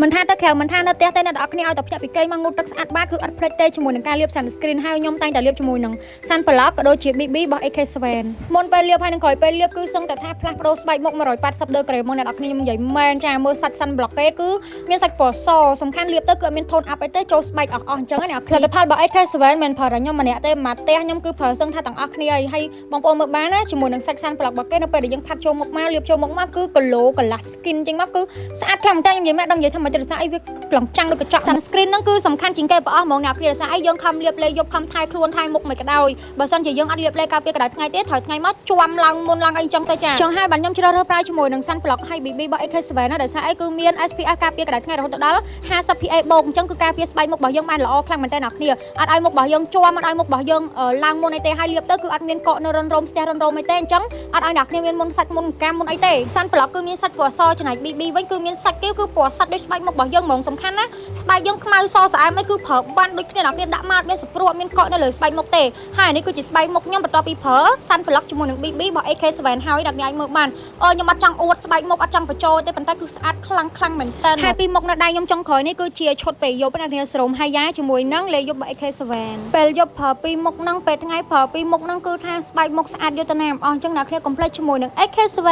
មិនថាទៅក្រៅមិនថានៅផ្ទះទេអ្នកនរគ្នាឲ្យតែភ្ញាក់ពីគេមកងូតទឹកស្អាតបាតគឺអត់ភ្លេចទេជាមួយនឹងការលាប sunscreen ហើយខ្ញុំតែងតែលាបជាមួយនឹង sunblock ក៏ដូចជា BB របស់ AK7 មុនពេលលាបហើយនឹងក្រោយពេលលាបគឺសឹងតែថាផ្លាស់ប្ដូរស្បែកមុខ180ដឺក្រេមកអ្នកនរគ្នាខ្ញុំនិយាយមែនចាមើលសាច់ sunblock គេគឺមានសាច់ពណ៌សសំខាន់លាបទៅគឺអត់មាន tone up អីទេចូលស្បែកអស់អញ្ចឹងណាផលិតផលរបស់ AK7 មិនប្រើតែខ្ញុំម្នាក់ទេមកផ្ទះខ្ញុំគឺប្រើសឹងថាទាំងអស់គ្នាហើយបងប្អូនមើលបានណាជាមួយនឹងសាច់ sunblock របស់គេនៅពេលដែលយើងផាត់ចូលមុខមកលាបចូលមុខមកគឺ glow glass skin ចឹងមកគឺស្អាតខ្លាំងតែខ្ញុំនិយាយមែនដឹងនិយាយថាមិនចិត្តស្អាតអីវាក្លងចាំងដូចកញ្ចក់ sunscreen ហ្នឹងគឺសំខាន់ជាងគេបងអស់ហ្មងអ្នកគ្នាស្អាតអីយើងខំលាបលេយប់ខំថែខ្លួនថែមុខមិនក៏ដោយបើសិនជាយើងអត់លាបលេការពារក្តៅថ្ងៃទេត្រូវថ្ងៃមកជួមឡើងមុនឡើងអីចឹងទៅចាចឹងហើយបាទខ្ញុំជ្រើសរើសប្រើជាមួយនឹង sunblock ហើយ BB របស់ AK7 ណាដោយសារអីគឺមាន SPF ការពារក្តៅថ្ងៃរហូតដល់ 50PA បូកអញ្ចឹងគឺការពារស្បែកមុខរបស់យើងបានល្អខ្លាំងមែនតើអ្នកគ្នាអត់ឲ្យមុខរបស់យើងជួមអត់ឲ្យមុខរបស់យើងឡើងមុនអីទេហើយលាបទៅគឺអត់មានកកនៅរនរោមស្ទះរនរោមអីទេអញ្ចឹងអត់ឲ្យអ្នកគ្នាមានមុនសាច់មុនកាមមុនអីទេ sunblock គឺមានសាច់ពណ៌សចំណែក BB វិញគឺមានសាច់គេគឺពណ៌សាច់ដូចស្បែកមុខរបស់យើងហ្មងសំខាន់ណាស្បែកយើងខ្មៅសស្អាតមិនគឺប្រើបានដូចគ្នាអ្នកគ្នាដាក់មកមានសព្រួតមានកកនៅលើស្បែកមុខទេហើយនេះគឺជាស្បែកមុខខ្ញុំបន្ទាប់ពីប្រើ sunblock ជាមួយនឹង BB របស់ AK7 ហើយអ្នកគ្នាអាចមើលបានខ្ញុំអត់ចង់អួតស្បែកមុខអត់ចង់បញ្ចូលទេប៉ុន្តែគឺស្អាតខ្លាំងមែនតើហើយពីមុខនៅដៃខ្ញុំចុងក្រោយនេះគឺជាឈុតពេលយប់អ្នកគ្នាស្រោមហាយ៉ាជាមួយនឹងលេយប់របស់ AK7 ពេលយប់ប្រើពីមុខហ្នឹងពេលថ្ងៃប្រើពីមុខហ្នឹងគឺថាស្បែកមុខស្អាតយុទ្ធនាមអស់អញ្ចឹងអ្នកគ្នាកុំភ្លេចជាមួយនឹង AK7